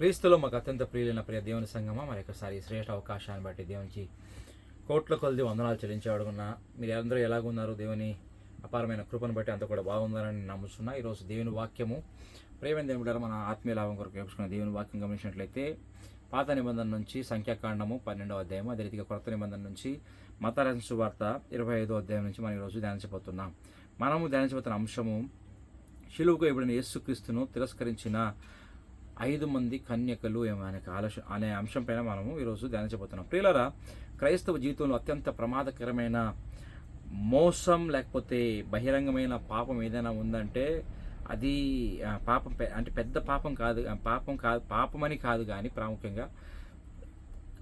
క్రీస్తులో మాకు అత్యంత ప్రియులైన ప్రియ దేవుని సంగమా, మరి ఒకసారి శ్రేష్ఠ అవకాశాన్ని బట్టి దేవునికి కోట్ల కొలది వందనాలు చెల్లించేవాడుకున్నా. మీరు అందరూ ఎలాగున్నారు? దేవుని అపారమైన కృపను బట్టి అంతా కూడా బాగుందని నమ్ముతున్నా. ఈరోజు దేవుని వాక్యము ప్రేమైన దేవుడు మన ఆత్మీయ లాభం కొరకు నేర్చుకున్న దేవుని వాక్యం గమనించినట్లయితే పాత నిబంధన నుంచి సంఖ్యాకాండము 12వ అధ్యాయం, అదే రీతిగా కొత్త నిబంధన నుంచి మత్తయి సువార్త 25వ అధ్యాయం నుంచి మనం ఈరోజు ధ్యానించబోతున్నాం. మనము ధ్యానించబోతున్న అంశము శిలువకు ఇవ్వబడిన యేసుక్రీస్తును తిరస్కరించిన 5 మంది కన్యకలు అనే అంశం పైన మనము ఈరోజు ధ్యానించబోతున్నాం. ప్రియులారా, క్రైస్తవ జీవితంలో అత్యంత ప్రమాదకరమైన మోసం లేకపోతే బహిరంగమైన పాపం ఏదైనా ఉందంటే అది పాపం, అంటే పెద్ద పాపం కాదు, పాపమని కాదు, కానీ ప్రాముఖ్యంగా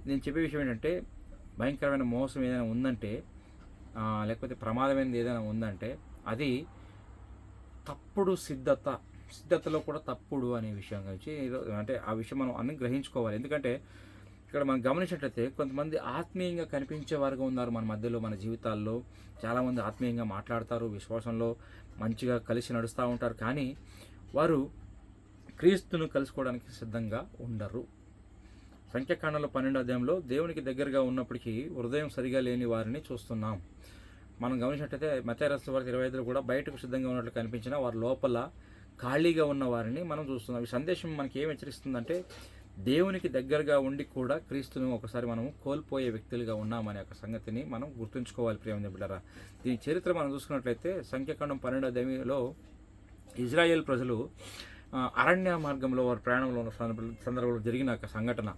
నేను చెప్పే విషయం ఏంటంటే భయంకరమైన మోసం ఏదైనా ఉందంటే లేకపోతే ప్రమాదమైనది ఏదైనా ఉందంటే అది తప్పుడు సిద్ధతలో కూడా తప్పుడు అనే విషయం గురించి అంటే ఆ విషయం మనం అన్ని గ్రహించుకోవాలి. ఎందుకంటే ఇక్కడ మనం గమనించినట్లయితే కొంతమంది ఆత్మీయంగా కనిపించే వారుగా ఉన్నారు మన మధ్యలో, మన జీవితాల్లో. చాలామంది ఆత్మీయంగా మాట్లాడతారు, విశ్వాసంలో మంచిగా కలిసి నడుస్తూ ఉంటారు, కానీ వారు క్రీస్తును కలుసుకోవడానికి సిద్ధంగా ఉండరు. సంఖ్యాకాండంలో 12వ అధ్యాయంలో దేవునికి దగ్గరగా ఉన్నప్పటికీ హృదయం సరిగా లేని వారిని చూస్తున్నాం. మనం గమనించినట్లయితే మత్తయి సువార్త 25లో కూడా బయటకు సిద్ధంగా ఉన్నట్లు కనిపించిన వారు లోపల ఖాళీగా ఉన్న వారిని మనం చూస్తున్నాం. ఈ సందేశం మనకి ఏం హెచ్చరిస్తుందంటే దేవునికి దగ్గరగా ఉండి కూడా క్రీస్తును ఒకసారి మనము కోల్పోయే వ్యక్తులుగా ఉన్నామనే ఒక సంగతిని మనం గుర్తుంచుకోవాలి. ప్రియమైన బిడ్డలారా, దీని చరిత్ర మనం చూసుకున్నట్లయితే సంఖ్యాకాండం 12వ అధ్యాయంలో ఇజ్రాయేల్ ప్రజలు అరణ్య మార్గంలో వారి ప్రయాణంలో ఉన్న సందర్భంలో జరిగిన ఒక సంఘటన.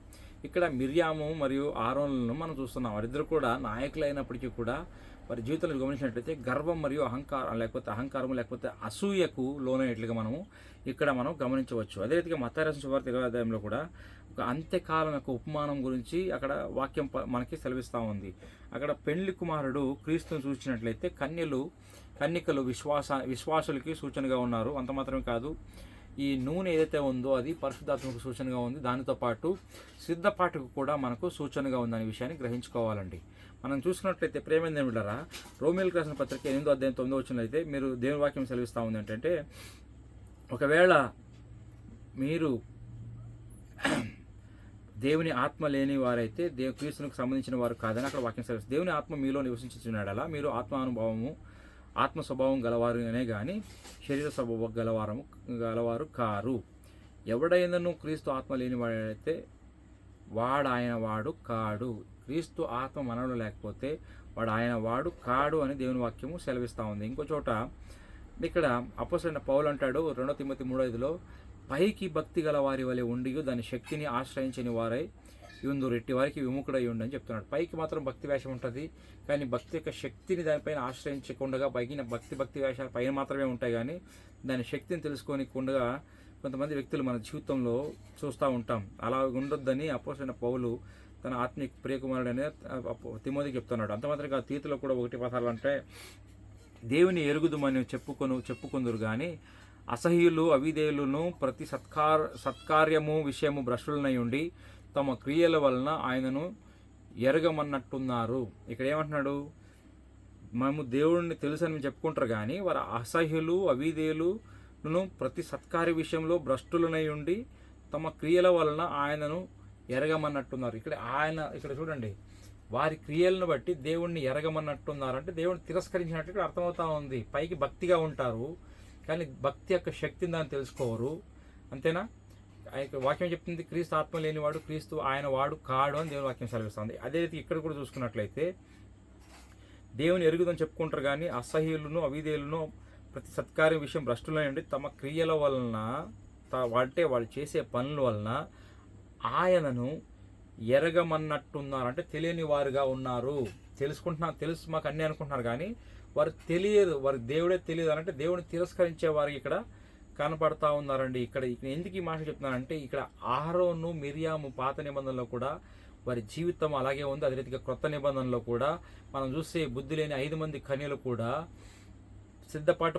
ఇక్కడ మిర్యాము మరియు ఆరోన్లను మనం చూస్తున్నాం. వారిద్దరు కూడా నాయకులైనప్పటికీ కూడా వారి జీవితంలో గమనించినట్లయితే గర్వం మరియు అహంకారము లేకపోతే అసూయకు లోనైనట్లుగా ఇక్కడ మనం గమనించవచ్చు. అదే రీతిగా మత్తయి సువార్త 20వ అధ్యాయంలో కూడా ఒక అంత్యకాలం యొక్క ఉపమానం గురించి అక్కడ వాక్యం మనకి సెలవిస్తూ ఉంది. అక్కడ పెండ్లి కుమారుడు క్రీస్తును చూసినట్లయితే కన్యకలు విశ్వాసులకి సూచనగా ఉన్నారు. అంత మాత్రమే కాదు, ఈ నూనె ఏదైతే ఉందో అది పరిశుద్ధాత్మకు సూచనగా ఉంది. దానితో పాటు సిద్ధపాటుకు కూడా మనకు సూచనగా ఉందనే విషయాన్ని గ్రహించుకోవాలండి. మనం చూసుకున్నట్లయితే ప్రేమైన దేవులారా, రోమీయులకు రాసిన పత్రిక 8వ అధ్యాయం 9వ వచనంలో అయితే మీరు దేవుని వాక్యం సెలవిస్తూ ఉంది ఏంటంటే, ఒకవేళ మీరు దేవుని ఆత్మ లేని వారైతే క్రీస్తునికి సంబంధించిన వారు కాదని అక్కడ వాక్యం సెలవిస్తుంది. దేవుని ఆత్మ మీలో నివసించుచున్నాడలా మీరు ఆత్మ స్వభావం గలవారునే కానీ శరీర స్వభావం గలవారు కారు. ఎవడైనను క్రీస్తు ఆత్మ లేని వాడైతే ఆయన వాడు కాడు. క్రీస్తు ఆత్మ మనలో లేకపోతే ఆయన వాడు కాడు అని దేవుని వాక్యము సెలవిస్తూ ఉంది. ఇంకో చోట ఇక్కడ అపోస్తలుడైన పౌలు అంటాడు 2 తిమోతి 3:5లో, పైకి భక్తి గల వారి వలె ఉండి దాని శక్తిని ఆశ్రయించని వారై యుందురు, ఎట్టి వారికి విముఖుడై ఉండి అని చెప్తున్నాడు. పైకి మాత్రం భక్తి వేషం ఉంటుంది, కానీ భక్తి యొక్క శక్తిని దానిపైన ఆశ్రయించకుండా పైన భక్తి వేషాలు పైన మాత్రమే ఉంటాయి, కానీ దాని శక్తిని తెలుసుకోనికుండా కొంతమంది వ్యక్తులు మన జీవితంలో చూస్తూ ఉంటాం. అలా ఉండొద్దని అపోస్తలుడైన పౌలు తన ఆత్మీయ ప్రియకుమారుడు అనే తిమోతికి చెప్తున్నాడు. అంత మాత్రం కాదు, తీతులో కూడా 1:16 అంటే దేవుని ఎరుగుదుమని చెప్పుకుందరు కానీ అసహ్యులు అవిధేయులను ప్రతి సత్కార్యము విషయము భ్రష్టులనై ఉండి తమ క్రియల వలన ఆయనను ఎరగమన్నట్టున్నారు. ఇక్కడ ఏమంటున్నాడు? మేము దేవుడిని తెలుసని చెప్పుకుంటారు, కానీ వారు అసహ్యులు అవిధేయులను ప్రతి సత్కార్య విషయంలో భ్రష్టులనై ఉండి తమ క్రియల వలన ఆయనను ఎరగమన్నట్టున్నారు. ఇక్కడ చూడండి, వారి క్రియలను బట్టి దేవుణ్ణి ఎరగమన్నట్టున్నారు అంటే దేవుడిని తిరస్కరించినట్టు ఇక్కడ అర్థమవుతా ఉంది. పైకి భక్తిగా ఉంటారు, కానీ భక్తి యొక్క శక్తిని దాన్ని తెలుసుకోరు. అంతేనా? వాక్యం చెప్తుంది క్రీస్తు ఆత్మ లేనివాడు క్రీస్తు ఆయన వాడు కాడు అని దేవుని వాక్యం సెలవిస్తుంది. అదే రీతి ఇక్కడ కూడా చూసుకున్నట్లయితే దేవుని ఎరుగుదని చెప్పుకుంటారు, కానీ అసహ్యులను అవిధేయులను ప్రతి సత్కార్య విషయం భ్రష్టులైనండి తమ క్రియల వలన అంటే వాళ్ళు చేసే పనుల వలన ఆయనను ఎరగమన్నట్టున్నారు. అంటే తెలియని వారుగా ఉన్నారు. తెలుసు మాకు అన్నీ అనుకుంటున్నారు, కానీ వారు తెలియదు, వారి దేవుడే తెలియదు అంటే దేవుడిని తిరస్కరించే వారు ఇక్కడ కనపడతా ఉన్నారండి. ఇక్కడ ఎందుకు ఈ మాట చెప్తున్నానంటే ఇక్కడ ఆరోను మిర్యాము పాత నిబంధనలో కూడా వారి జీవితం అలాగే ఉంది. అదే రీతిగా క్రొత్త నిబంధనలో కూడా మనం చూస్తే బుద్ధి లేని 5 మంది కన్యలు కూడా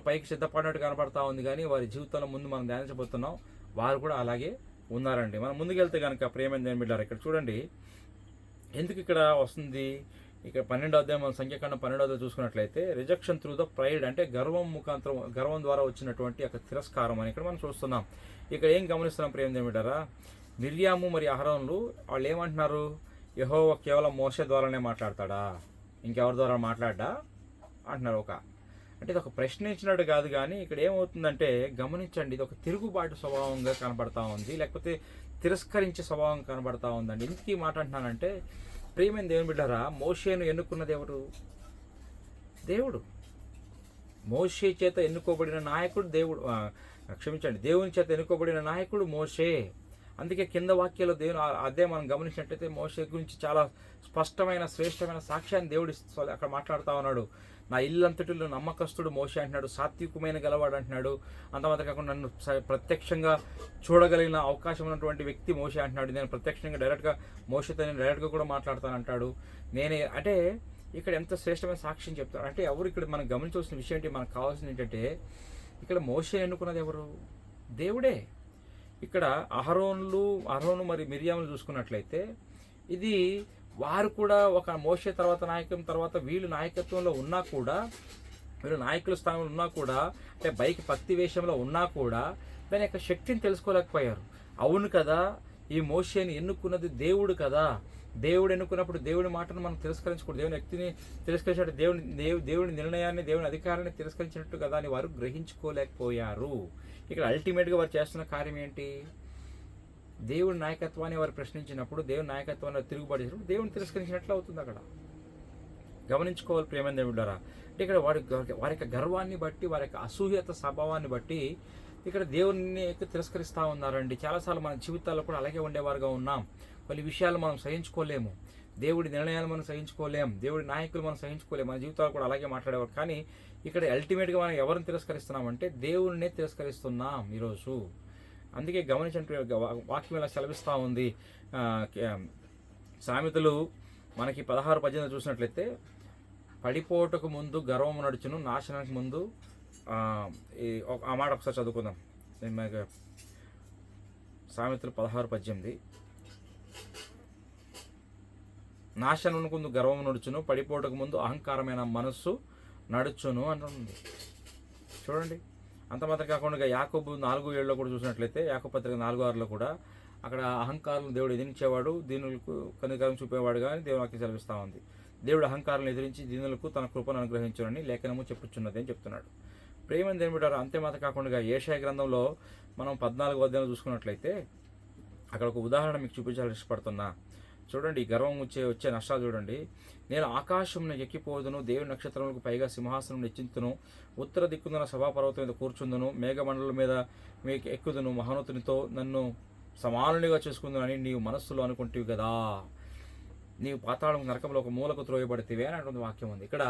పైకి సిద్ధపాటు కనపడతా ఉంది, కానీ వారి జీవితంలో ముందు మనం ధ్యానించబోతున్నాం వారు కూడా అలాగే ఉన్నారండి. మనం ముందుకెళ్తే కనుక ప్రేమైన దేవుని బిడ్డలారా, ఇక్కడ చూడండి ఎందుకు ఇక్కడ వస్తుంది. ఇక్కడ 12వ అధ్యాయం సంఖ్యాకాండం 12వ అధ్యాయం చూసుకున్నట్లయితే రిజెక్షన్ త్రూ ద ప్రైడ్ అంటే గర్వం ద్వారా వచ్చినటువంటి ఒక తిరస్కారం అని ఇక్కడ మనం చూస్తున్నాం. ఇక్కడ ఏం గమనిస్తున్నాం ప్రేమ దేవుని బిడ్డలారా, మిర్యాము మరి అహరోనులు వాళ్ళు ఏమంటున్నారు, యెహోవా కేవలం మోషే ద్వారానే మాట్లాడతాడా, ఇంకెవరి ద్వారా మాట్లాడ్డా అంటున్నారు. అంటే ఇది ఒక ప్రశ్న ఇచ్చినట్టు కాదు, కానీ ఇక్కడ ఏమవుతుందంటే గమనించండి, ఇది ఒక తిరుగుబాటు స్వభావంగా కనబడతా ఉంది, లేకపోతే తిరస్కరించే స్వభావం కనబడతా ఉందండి. ఎందుకు ఈ మాట అంటున్నానంటే, ప్రియమైన దేవుని బిడ్డరా, మోషేను ఎన్నుకున్నది ఎవరు? దేవుడు. మోషే చేత ఎన్నుకోబడిన నాయకుడు దేవుడు, క్షమించండి, దేవుని చేత ఎన్నుకోబడిన నాయకుడు మోషే. అందుకే కింద వాక్యాలు దేవుని అదే మనం గమనించినట్లయితే మోషే గురించి చాలా స్పష్టమైన శ్రేష్టమైన సాక్ష్యాన్ని దేవుడు అక్కడ మాట్లాడుతూ ఉన్నాడు. నా ఇల్లంతటిలో నమ్మకస్తుడు మోషే అంటున్నాడు, సాత్వికమైన గలవాడు అంటున్నాడు. అంతమాత్రం కాకుండా నన్ను ప్రత్యక్షంగా చూడగలిగిన అవకాశం ఉన్నటువంటి వ్యక్తి మోషే అంటున్నాడు. నేను ప్రత్యక్షంగా డైరెక్ట్గా మోషేతో నేను డైరెక్ట్గా కూడా మాట్లాడతానంటాడు. నేనే అంటే ఇక్కడ ఎంత శ్రేష్టమైన సాక్ష్యం చెప్తాడు అంటే ఎవరు ఇక్కడ మనం గమనించవలసిన విషయం ఏంటి, మనకు కావాల్సింది ఏంటంటే ఇక్కడ మోషే ఎన్నుకున్నది ఎవరు? దేవుడే. ఇక్కడ అహరోను మరి మిర్యాములు చూసుకున్నట్లయితే ఇది వారు కూడా ఒక మోషే తర్వాత నాయకత్వం తర్వాత వీళ్ళు నాయకత్వంలో ఉన్నా కూడా, వీళ్ళు నాయకుల స్థానంలో ఉన్నా కూడా, అంటే భక్తి వేషంలో ఉన్నా కూడా దాని యొక్క శక్తిని తెలుసుకోలేకపోయారు. అవును కదా, ఈ మోషేని ఎన్నుకున్నది దేవుడు కదా, దేవుడు ఎన్నుకున్నప్పుడు దేవుడి మాటను మనం తిరస్కరించకూడదు, దేవుని వ్యక్తిని తిరస్కరించినట్టు దేవుని నిర్ణయాన్ని దేవుని అధికారాన్ని తిరస్కరించినట్టు కదా అని వారు గ్రహించుకోలేకపోయారు. ఇక్కడ అల్టిమేట్గా వారు చేస్తున్న కార్యం ఏంటి? దేవుడి నాయకత్వాన్ని వారు ప్రశ్నించినప్పుడు, దేవుని నాయకత్వాన్ని తిరుగుబడినప్పుడు దేవుని తిరస్కరించినట్లు అవుతుంది. అక్కడ గమనించుకోవాలి ప్రియమైన దేవుడారా. అంటే ఇక్కడ వారి యొక్క గర్వాన్ని బట్టి, వారి యొక్క అసూయత స్వభావాన్ని బట్టి ఇక్కడ దేవుని తిరస్కరిస్తూ ఉన్నారండి. చాలాసార్లు మన జీవితాల్లో కూడా అలాగే ఉండేవారుగా ఉన్నాం. కొన్ని విషయాలు మనం సహించుకోలేము, దేవుడి నిర్ణయాలు మనం సహించుకోలేం, దేవుడి నాయకులు మనం సహించుకోలేము, మన జీవితాలు కూడా అలాగే మాట్లాడేవారు. కానీ ఇక్కడ అల్టిమేట్గా మనం ఎవరిని తిరస్కరిస్తున్నామంటే దేవుడినే తిరస్కరిస్తున్నాం ఈరోజు. అందుకే గమనించిన వాక్యం ఇలా సెలవిస్తూ ఉంది. సామెతలు మనకి 16:18 చూసినట్లయితే, పడిపోటకు ముందు గర్వం నడుచును, నాశనానికి ముందు ఆ మాట ఒకసారి చదువుకుందాం. సామెతలు 16:18, నాశనమునకు ముందు గర్వం నడుచును, పడిపోటకు ముందు అహంకారమైన మనస్సు నడుచును అంటుంది. చూడండి, అంత మాత్రం కాకుండా యాకోబు 4:7 కూడా చూసినట్లయితే, యాకోబు పత్రిక 4:6 కూడా అక్కడ అహంకారం దేవుడు ఎదిరించేవాడు, దీనులకు కనికరం చూపేవాడు కానీ దేవుడు వాక్యం సెలవిస్తూ ఉంది. దేవుడు అహంకారాలను ఎదిరించి దీనులకు తన కృపను అనుగ్రహించునని లేఖనము చెప్పుచున్నది అని చెప్తున్నాడు. ప్రేమని దేని బిడ్డారు. అంతే మాత్రం కాకుండా యెషయా గ్రంథంలో మనం 14వ అధ్యాయం చూసుకున్నట్లయితే అక్కడ ఒక ఉదాహరణ మీకు చూపించాలని ఇష్టపడుతున్నా. చూడండి, గర్వం వచ్చే నష్టాలు చూడండి. నేను ఆకాశంను ఎక్కిపోదును, దేవుని నక్షత్రములకు పైగా సింహాసనం నెచ్చింతును, ఉత్తర దిక్కున సభాపర్వతం మీద కూర్చుందును, మేఘమండలం మీద మీకు ఎక్కుదును, మహోన్నతునితో నన్ను సమానునిగా చేసుకుందునని నీవు మనస్సులో అనుకుంటేవి కదా, నీవు పాతాళం నరకంలో ఒక మూలకు త్రోయబడితేవే అని అటువంటి వాక్యం ఉంది. ఇక్కడ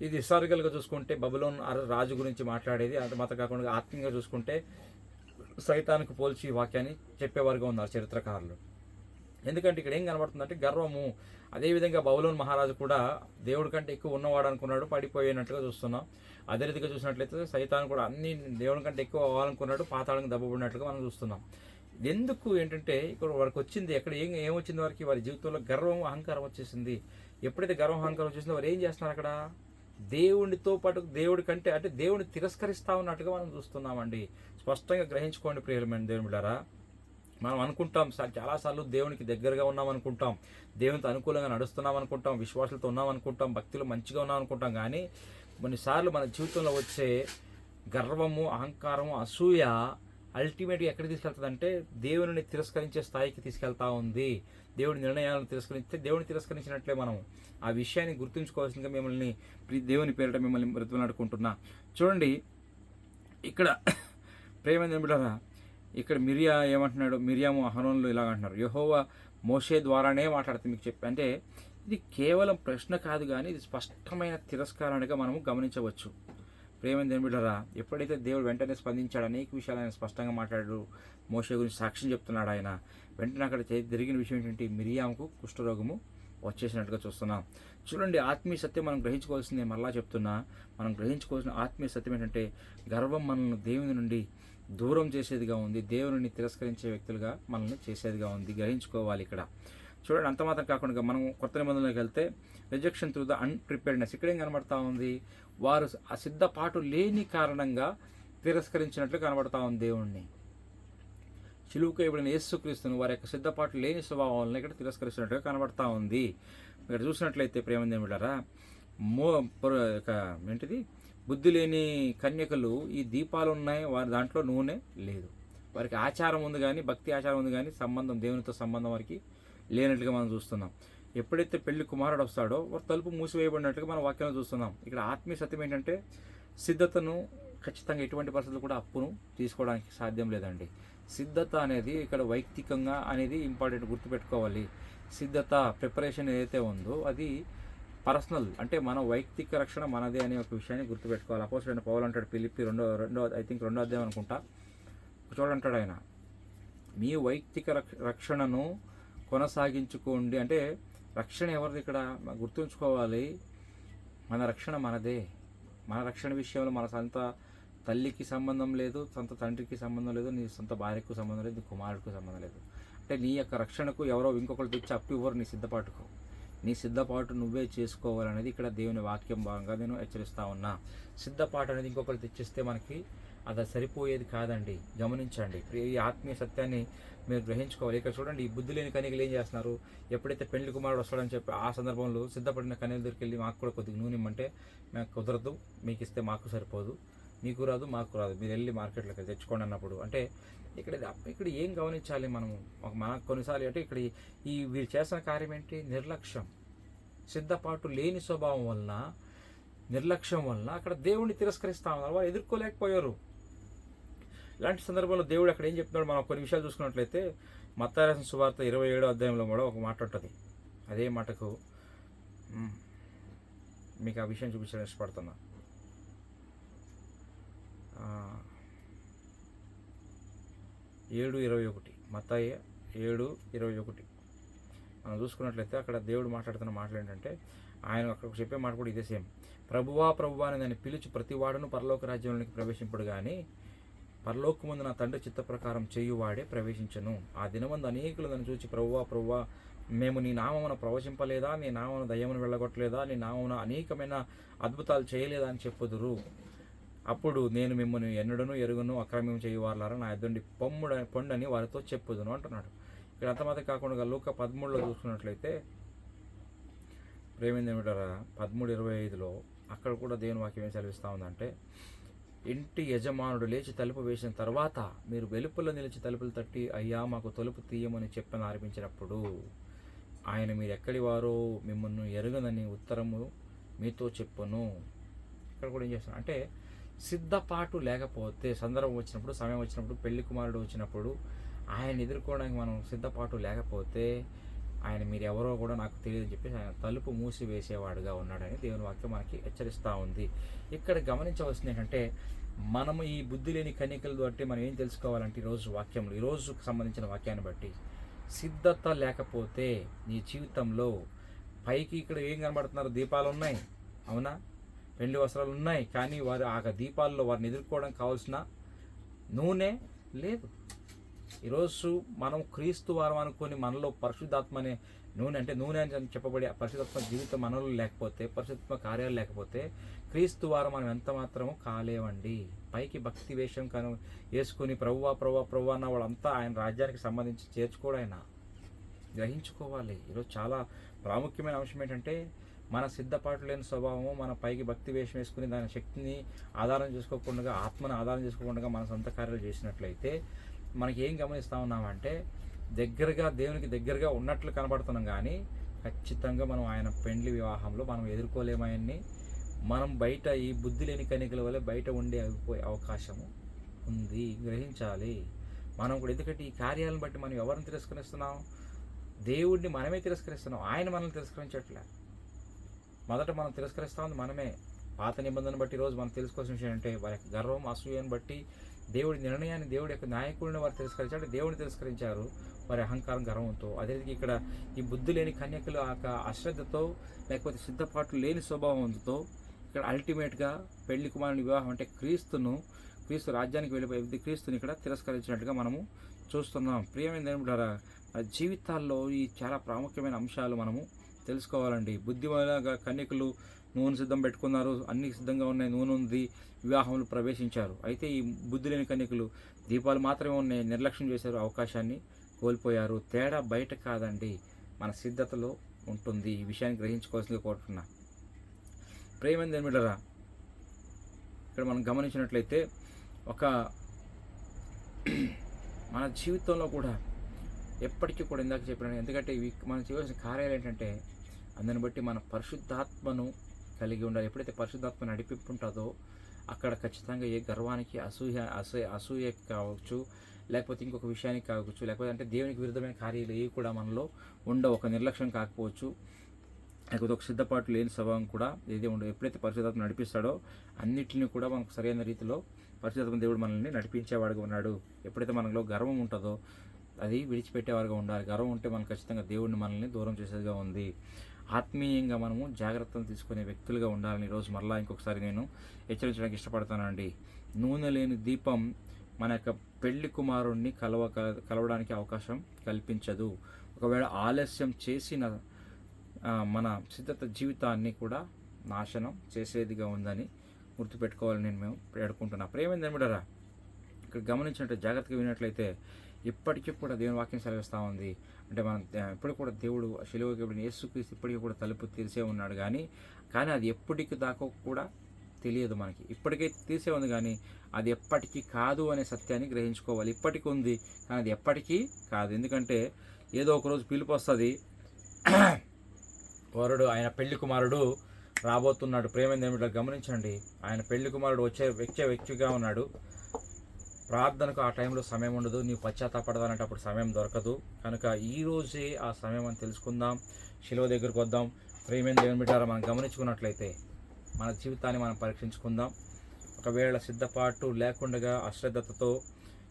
ఇది హిస్టారికల్గా చూసుకుంటే బబులోన్ రాజు గురించి మాట్లాడేది. అంత మాత్రం కాకుండా ఆత్మీయంగా చూసుకుంటే సైతానికి పోల్చి వాక్యాన్ని చెప్పేవారుగా ఉన్నారు చరిత్రకారులు. ఎందుకంటే ఇక్కడ ఏం కనబడుతుందంటే గర్వము. అదేవిధంగా బబులోన్ మహారాజు కూడా దేవుడి కంటే ఎక్కువ ఉన్నవాడు అనుకున్నాడు, పడిపోయినట్టుగా చూస్తున్నాం. అదే రీతిగా చూసినట్లయితే సైతాన్ కూడా అన్ని దేవుడి కంటే ఎక్కువ అవ్వాలనుకున్నాడు, పాతాళంగా దెబ్బపడినట్లుగా మనం చూస్తున్నాం. ఎందుకు ఏంటంటే ఇక్కడ వారికి వచ్చింది, ఎక్కడ ఏమొచ్చింది వారికి, వారి జీవితంలో గర్వం అహంకారం వచ్చేసింది. ఎప్పుడైతే గర్వం అహంకారం వచ్చేసిందో వారు ఏం చేస్తున్నారు, అక్కడ దేవుడితో పాటు దేవుడి కంటే అంటే దేవుడిని తిరస్కరిస్తా ఉన్నట్టుగా మనం చూస్తున్నామండి. స్పష్టంగా గ్రహించుకోండి ప్రియమైన దేవుని బిడ్డలారా. మనం అనుకుంటాం చాలాసార్లు దేవునికి దగ్గరగా ఉన్నాం అనుకుంటాం, దేవునితో అనుకూలంగా నడుస్తున్నాం అనుకుంటాం, విశ్వాసాలతో ఉన్నాం అనుకుంటాం, భక్తిలో మంచిగా ఉన్నాం అనుకుంటాం. కానీ కొన్నిసార్లు మన జీవితంలో వచ్చే గర్వము, అహంకారము, అసూయ అల్టిమేట్గా ఎక్కడికి తీసుకెళ్తుందంటే దేవుని తిరస్కరించే స్థాయికి తీసుకెళ్తా ఉంది. దేవుడి నిర్ణయాలను తిరస్కరిస్తే దేవుని తిరస్కరించినట్లే మనం ఆ విషయాన్ని గుర్తుంచుకోవాల్సిందిగా మిమ్మల్ని దేవుని పేరిట మిమ్మల్ని బ్రతిమలాడుకుంటున్నా. చూడండి, ఇక్కడ ప్రేమైన బిడ్డలారా, ఇక్కడ మిర్యాము అహరోనులు ఇలాగ అంటున్నారు, యెహోవా మోషే ద్వారానే మాట్లాడుతుంది మీకు చెప్పి. అంటే ఇది కేవలం ప్రశ్న కాదు, కానీ ఇది స్పష్టమైన తిరస్కారానిగా మనము గమనించవచ్చు. ప్రేమైన దేవుని బిడ్డలారా, ఎప్పుడైతే దేవుడు వెంటనే స్పందించాడు, అనేక విషయాలు ఆయన స్పష్టంగా మాట్లాడాడు, మోషే గురించి సాక్ష్యం చెప్తున్నాడు ఆయన. వెంటనే అక్కడ జరిగిన విషయం ఏంటంటే మిరియాముకు కుష్ఠరోగము వచ్చేసినట్టుగా చూస్తున్నాం. చూడండి, ఆత్మీయ సత్యం మనం గ్రహించుకోవాల్సింది, మరలా చెప్తున్నా, మనం గ్రహించుకోవాల్సిన ఆత్మీయ సత్యం ఏంటంటే గర్వం మనల్ని దేవుని నుండి దూరం చేసేదిగా ఉంది, దేవుని తిరస్కరించే వ్యక్తులుగా మనల్ని చేసేదిగా ఉంది. గ్రహించుకోవాలి ఇక్కడ. చూడండి, అంత మాత్రం కాకుండా మనం కొత్త నిబంధనలోకి వెళ్తే రిజెక్షన్ త్రూ ద అన్ప్రిపేర్డ్నెస్, ఇక్కడ ఏం కనబడతా ఉంది, వారు ఆ సిద్ధపాటు లేని కారణంగా తిరస్కరించినట్లు కనబడతా ఉంది దేవుణ్ణి. చిలువుకు ఇవ్వబడిన యేసుక్రీస్తును వారి యొక్క సిద్ధపాటు లేని స్వభావాలను ఇక్కడ తిరస్కరిస్తున్నట్టుగా కనబడతా ఉంది. ఇక్కడ చూసినట్లయితే ప్రేమందేమి బిడ్డారా, ఏంటిది, బుద్ధి లేని కన్యకలు ఈ దీపాలు ఉన్నాయి, వారి దాంట్లో నూనె లేదు. వారికి ఆచారం ఉంది కానీ, భక్తి ఆచారం ఉంది కానీ సంబంధం, దేవునితో సంబంధం వారికి లేనట్లుగా మనం చూస్తున్నాం. ఎప్పుడైతే పెళ్లి కుమారుడు వస్తాడో వారు తలుపు మూసివేయబడినట్టుగా మనం వాక్యంలో చూస్తున్నాం. ఇక్కడ ఆత్మీయ సత్యం ఏంటంటే సిద్ధతను ఖచ్చితంగా ఎటువంటి పరిస్థితులు కూడా అప్పును తీసుకోవడానికి సాధ్యం లేదండి. సిద్ధత అనేది ఇక్కడ వైయక్తికంగా అనేది ఇంపార్టెంట్, గుర్తుపెట్టుకోవాలి. సిద్ధత, ప్రిపరేషన్ ఏదైతే ఉందో అది పర్సనల్, అంటే మన వైయక్తిక రక్షణ మనదే అనే ఒక విషయాన్ని గుర్తుపెట్టుకోవాలి. అపోస్తలుడైన పౌలు అంటాడు ఫిలిప్పీ రెండో అధ్యాయం అనుకుంటా, చూడంటాడు ఆయన, మీ వైయక్తిక రక్షణను కొనసాగించుకోండి. అంటే రక్షణ ఎవరిది ఇక్కడ గుర్తుంచుకోవాలి, మన రక్షణ మనదే. మన రక్షణ విషయంలో మన సొంత తల్లికి సంబంధం లేదు, సొంత తండ్రికి సంబంధం లేదు, నీ సొంత భార్యకు సంబంధం లేదు, నీ కుమారుడికి సంబంధం లేదు. అంటే నీ యొక్క రక్షణకు ఎవరో ఇంకొకరు తెచ్చి అప్పు ఇవ్వరు. నీ సిద్ధపాటుకు, నీ సిద్ధపాటు నువ్వే చేసుకోవాలనేది ఇక్కడ దేవుని వాక్యం భాగంగా నేను హెచ్చరిస్తా ఉన్నా. సిద్ధపాటు అనేది ఇంకొకరు తెచ్చిస్తే మనకి అది సరిపోయేది కాదండి. గమనించండి, ఈ ఆత్మీయ సత్యాన్ని మీరు గ్రహించుకోవాలి. ఇక్కడ చూడండి, ఈ బుద్ధి లేని కన్యకలు ఏం చేస్తున్నారు, ఎప్పుడైతే పెళ్లి కుమారుడు వస్తాడని చెప్పి ఆ సందర్భంలో సిద్ధపడిన కన్యల దగ్గరికి వెళ్ళి మాకు కూడా కొద్దిగా నూనె ఇమ్మంటే, మాకు కుదరదు, మీకు ఇస్తే మాకు సరిపోదు, మీకు రాదు మాకు రాదు, మీరు వెళ్ళి మార్కెట్లోకి తెచ్చుకోండి అన్నప్పుడు, అంటే ఇక్కడ ఏం గమనించాలి మనము, మన కొన్నిసార్లు అంటే ఇక్కడ ఈ వీరు చేస్తున్న కార్యం ఏంటి, నిర్లక్ష్యం. సిద్ధపాటు లేని స్వభావం వలన, నిర్లక్ష్యం వలన అక్కడ దేవుడిని తిరస్కరిస్తా ఉన్నారు, వాళ్ళు ఎదుర్కోలేకపోయారు. ఇలాంటి సందర్భంలో దేవుడు అక్కడ ఏం చెప్తున్నాడు, మనం కొన్ని విషయాలు చూసుకున్నట్లయితే మత్తయి రాసిన సువార్త 27వ అధ్యాయంలో కూడా ఒక మాట ఉంటుంది. అదే మాటకు మీకు ఆ విషయం చూపించడం ఇష్టపడుతున్నా. 7:21 మత్తయి 7:21 మనం చూసుకున్నట్లయితే అక్కడ దేవుడు మాట్లాడుతున్న మాటలు ఏంటంటే, ఆయన అక్కడ చెప్పే మాట కూడా ఇదే సేమ్. ప్రభువా ప్రభువా అని దాన్ని పిలిచి ప్రతివాడును పరలోక రాజ్యంలోనికి ప్రవేశింపడు కానీ పరలోకమందు నా తండ్రి చిత్త ప్రకారం చేయువాడే ప్రవేశించను. ఆ దినమందు అనేకులు నన్ను చూచి ప్రభువా ప్రభువా మేము నీ నామమున ప్రవచింపలేదా, నీ నామమున దయ్యమును వెళ్ళగొట్టలేదా, నీ నామమున అనేకమైన అద్భుతాలు చేయలేదా అని చెప్పుదురు. అప్పుడు నేను మిమ్మల్ని ఎన్నడను ఎరుగును అక్రమ్యం చేయువారులారా నా ఎదుండి పొండని వారితో చెప్పుదును అంటున్నాడు. ఇక్కడ అంతమాత్రం కాకుండా లూకా 13లో చూసుకున్నట్లయితే ప్రేమేందేమిటారా 13:25లో అక్కడ కూడా దేవుని వాక్యం ఏం సెలవిస్తూ ఉందంటే, ఇంటి యజమానుడు లేచి తలుపు వేసిన తర్వాత మీరు వెలుపల నిలిచి తలుపులు తట్టి అయ్యా మాకు తలుపు తీయమని చెప్పని ఆరంభించినప్పుడు ఆయన మీరు ఎక్కడి వారో మిమ్మల్ని ఎరుగనని ఉత్తరము మీతో చెప్పును. ఇక్కడ కూడా ఏం చేస్తాను అంటే, సిద్ధపాటు లేకపోతే, సందర్భం వచ్చినప్పుడు, సమయం వచ్చినప్పుడు, పెళ్లి కుమారుడు వచ్చినప్పుడు ఆయన ఎదుర్కోవడానికి మనం సిద్ధపాటు లేకపోతే ఆయన మీరు ఎవరో కూడా నాకు తెలియదు అని చెప్పేసి ఆయన తలుపు మూసివేసేవాడుగా ఉన్నాడని దేవుని వాక్యం మనకి హెచ్చరిస్తూ ఉంది. ఇక్కడ గమనించవలసింది ఏంటంటే, మనము ఈ బుద్ధి లేని కన్యకల బట్టి మనం ఏం తెలుసుకోవాలంటే, ఈరోజు వాక్యంలో, ఈరోజుకు సంబంధించిన వాక్యాన్ని బట్టి సిద్ధత లేకపోతే నీ జీవితంలో పైకి ఇక్కడ ఏం కనబడుతున్నారు, దీపాలు ఉన్నాయి, అవునా, పెళ్లి వస్త్రాలు ఉన్నాయి, కానీ వారు ఆ దీపాల్లో వారిని ఎదుర్కోవడానికి కావాల్సిన నూనె లేదు. ఈరోజు మనం క్రీస్తు వారం అనుకొని మనలో పరిశుద్ధాత్మ అనే నూనె, అంటే నూనె అని చెప్పబడి పరిశుద్ధాత్మ జీవితం మనలో లేకపోతే, పరిశుద్ధాత్మ కార్యాలు లేకపోతే క్రీస్తు వారం మనం ఎంత మాత్రము కాలేవండి. పైకి భక్తి వేషం వేసుకొని ప్రభువా ప్రభువా ప్రభువా అన్న వాళ్ళంతా ఆయన రాజ్యానికి సంబంధించి చేర్చుకోవడం ఆయన గ్రహించుకోవాలి. ఈరోజు చాలా ప్రాముఖ్యమైన అంశం ఏంటంటే, మన సిద్ధపాటు లేని స్వభావము, మన పైకి భక్తి వేషం వేసుకుని దాని శక్తిని ఆధారం చేసుకోకుండా, ఆత్మను ఆధారం చేసుకోకుండా మన సొంత కార్యాలు చేసినట్లయితే మనకి ఏం గమనిస్తూ ఉన్నామంటే, దగ్గరగా దేవునికి దగ్గరగా ఉన్నట్లు కనబడుతున్నాం కానీ ఖచ్చితంగా మనం ఆయన పెండ్లి వివాహంలో మనం ఎదుర్కోలేమని, మనం బయట ఈ బుద్ధి లేని కన్యకల వల్ల బయట ఉండే అయిపోయే అవకాశము ఉంది. గ్రహించాలి మనం కూడా. ఎందుకంటే ఈ కార్యాలను బట్టి మనం ఎవరిని తిరస్కరిస్తున్నాం, దేవుడిని మనమే తిరస్కరిస్తున్నాం, ఆయన మనల్ని తిరస్కరించట్లే. మొదట మనం తిరస్కరిస్తా ఉంది మనమే. పాత నిబంధన బట్టి ఈరోజు మనం తెలుసుకోవాల్సిన విషయం అంటే, వారి యొక్క గర్వం అసూయను బట్టి దేవుడి నిర్ణయాన్ని, దేవుడి యొక్క నాయకుడిని వారు తిరస్కరించారు, దేవుడిని తిరస్కరించారు వారి అహంకారం గర్వంతో. అదే ఇక్కడ ఈ బుద్ధి లేని కన్యకలు ఆ అశ్రద్ధతో, లేకపోతే సిద్ధపాటు లేని స్వభావంతో ఇక్కడ అల్టిమేట్గా పెళ్లి కుమారుని వివాహం అంటే క్రీస్తు రాజ్యానికి వెళ్ళిపోయి క్రీస్తుని ఇక్కడ తిరస్కరించినట్టుగా మనము చూస్తున్నాం. ప్రియమైన ఏమిటారా, జీవితాల్లో ఈ చాలా ప్రాముఖ్యమైన అంశాలు మనము తెలుసుకోవాలండి. బుద్ధిమైన కన్యకలు నూనె సిద్ధం పెట్టుకున్నారు, అన్ని సిద్ధంగా ఉన్నాయి, నూనె ఉంది, వివాహంలో ప్రవేశించారు. అయితే ఈ బుద్ధి లేని కన్యకలు దీపాలు మాత్రమే ఉన్నాయి, నిర్లక్ష్యం చేశారు, అవకాశాన్ని కోల్పోయారు. తేడా బయట కాదండి, మన సిద్ధతలో ఉంటుంది. ఈ విషయాన్ని గ్రహించుకోవాల్సిందిగా కోరుతున్నా. ప్రేమ మిడరా, ఇక్కడ మనం గమనించినట్లయితే ఒక మన జీవితంలో కూడా ఎప్పటికీ కూడా ఇందాక చెప్పిన, ఎందుకంటే ఇవి మనం చేయవలసిన కార్యాలు ఏంటంటే అందుని బట్టి మన పరిశుద్ధాత్మను కలిగి ఉండాలి. ఎప్పుడైతే పరిశుద్ధాత్మ నడిపింపు ఉంటుందో అక్కడ ఖచ్చితంగా ఏ గర్వానికి అసూయ కావచ్చు, లేకపోతే ఇంకొక విషయానికి కావచ్చు, లేకపోతే అంటే దేవునికి విరుద్ధమైన కార్యాలు ఏవి కూడా మనలో ఉండవు. ఒక నిర్లక్ష్యం కాకపోవచ్చు, లేకపోతే ఒక సిద్ధపాటు లేని స్వభావం కూడా ఏది ఉండదు. ఎప్పుడైతే పరిశుద్ధాత్మ నడిపిస్తాడో అన్నిటిని కూడా మనకు సరైన రీతిలో పరిశుద్ధాత్మ దేవుడు మనల్ని నడిపించేవాడుగా ఉన్నాడు. ఎప్పుడైతే మనలో గర్వం ఉంటుందో అది విడిచిపెట్టేవారుగా ఉండాలి. గర్వం ఉంటే మనం ఖచ్చితంగా దేవుడిని మనల్ని దూరం చేసేదిగా ఉంది. ఆత్మీయంగా మనము జాగ్రత్తలు తీసుకునే వ్యక్తులుగా ఉండాలని ఈరోజు మరలా ఇంకొకసారి నేను హెచ్చరించడానికి ఇష్టపడతానండి. నూనె లేని దీపం మన యొక్క పెళ్లి కుమారుణ్ణి కలవడానికి అవకాశం కల్పించదు. ఒకవేళ ఆలస్యం చేసిన మన సిద్ధత జీవితాన్ని కూడా నాశనం చేసేదిగా ఉందని గుర్తుపెట్టుకోవాలని మేము వేడుకుంటున్నా. ప్రేమేందమిడరా, ఇక్కడ గమనించినట్టు జాగ్రత్తగా విన్నట్లయితే ఇప్పటికీ కూడా దేవుని వాక్యం సెలవిస్తూ ఉంది. అంటే మనం ఇప్పుడు కూడా దేవుడు శిలువకి యేసుక్రీస్తు ఇప్పటికీ కూడా తలుపు తీర్చే ఉన్నాడు, కానీ అది ఎప్పటికి దాకా కూడా తెలియదు మనకి. ఇప్పటికే తీసే ఉంది కానీ అది ఎప్పటికీ కాదు అనే సత్యాన్ని గ్రహించుకోవాలి. ఇప్పటికీ ఉంది కానీ అది ఎప్పటికీ కాదు. ఎందుకంటే ఏదో ఒకరోజు పిలుపు వస్తుంది, వరుడు ఆయన పెళ్లి కుమారుడు రాబోతున్నాడు. ప్రేమేంద్ర గమనించండి, ఆయన పెళ్లి కుమారుడు వచ్చే వ్యక్తిగా ఉన్నాడు. ప్రార్థనకు ఆ టైంలో సమయం ఉండదు, నీవు పశ్చాత్తాపడదానంటే అప్పుడు సమయం దొరకదు. కనుక ఈరోజే ఆ సమయం అని తెలుసుకుందాం, శిలువ దగ్గరకు వద్దాం. ప్రేమేంద్ర బిడ్డారా, మనం గమనించుకున్నట్లయితే మన జీవితాన్ని మనం పరీక్షించుకుందాం. ఒకవేళ సిద్ధపాటు లేకుండా అశ్రద్ధతతో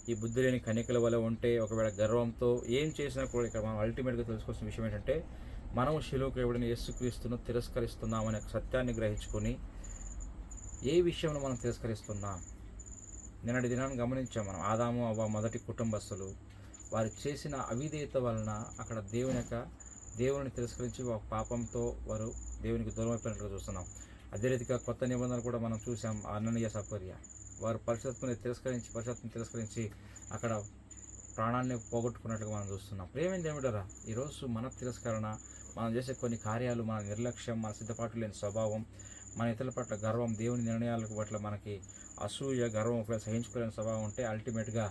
ఈ బుద్ధి లేని కన్యకల వల్ల ఉంటే, ఒకవేళ గర్వంతో ఏం చేసినా కూడా ఇక్కడ మనం అల్టిమేట్గా తెలుసుకోవాల్సిన విషయం ఏంటంటే మనం శిలువకు ఎవడిని యేసుక్రీస్తును తిరస్కరిస్తున్నామనే సత్యాన్ని గ్రహించుకొని ఏ విషయంలో మనం తిరస్కరిస్తున్నాం. నిన్నటి దినాన్ని గమనించాం మనం. ఆదాము అవ్వ మొదటి కుటుంబస్తులు వారు చేసిన అవిధేయత వలన అక్కడ దేవుని తిరస్కరించి ఒక పాపంతో వారు దేవునికి దూరం అయిపోయినట్లుగా చూస్తున్నాం. అదే రీతిగా కొత్త నిబంధనలు కూడా మనం చూసాం. అననీయ సపర్య వారు పరిశుద్ధాత్మని తిరస్కరించి అక్కడ ప్రాణాన్ని పోగొట్టుకున్నట్లుగా మనం చూస్తున్నాం. ప్రేమేంద్రమిడరా, ఈరోజు మన తిరస్కరణ, మనం చేసే కొన్ని కార్యాలు, మన నిర్లక్ష్యం, మన సిద్ధపాటు లేని స్వభావం, మన ఇతరుల పట్ల గర్వం, దేవుని నిర్ణయాలకు పట్ల మనకి అసూయ, గర్వం, ఒకవేళ సహించుకోలేని స్వభావం ఉంటే అల్టిమేట్గా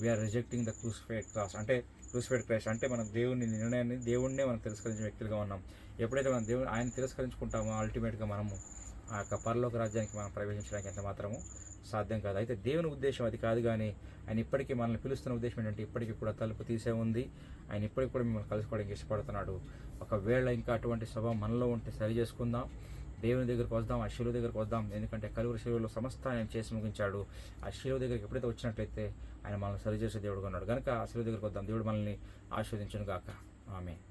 we are rejecting the crucified Christ. అంటే మనం దేవుణ్ణే మనం తిరస్కరించిన వ్యక్తులుగా ఉన్నాం. ఎప్పుడైతే మనం ఆయన తిరస్కరించుకుంటామో అల్టిమేట్గా మనము ఆ యొక్క పరలోక రాజ్యానికి మనం ప్రవేశించడానికి ఎంత మాత్రము సాధ్యం కాదు. అయితే దేవుని ఉద్దేశం అది కాదు, కానీ ఆయన ఇప్పటికీ మనల్ని పిలుస్తున్న ఉద్దేశం ఏంటంటే ఇప్పటికీ కూడా తలుపు తీసే ఉంది. ఆయన ఇప్పటికి కూడా మిమ్మల్ని కలుసుకోవడానికి ఇష్టపడుతున్నాడు. ఒకవేళ ఇంకా అటువంటి స్వభావం మనలో ఉంటే సరి చేసుకుందాం, దేవుని దగ్గరికి వద్దాం, ఆ శిలువ దగ్గరికి వద్దాం. ఎందుకంటే కలువరి శిలువలో సమస్త ఆయన చేసి ముగించాడు. ఆ శిలువ దగ్గరికి ఎప్పుడైతే వచ్చినట్లయితే ఆయన మనల్ని సరిచేసే దేవుడుగా ఉన్నాడు. కనుక ఆ శిలువ దగ్గరికి వద్దాం. దేవుడు మనల్ని ఆశీర్వదించును గాక. ఆమేన్.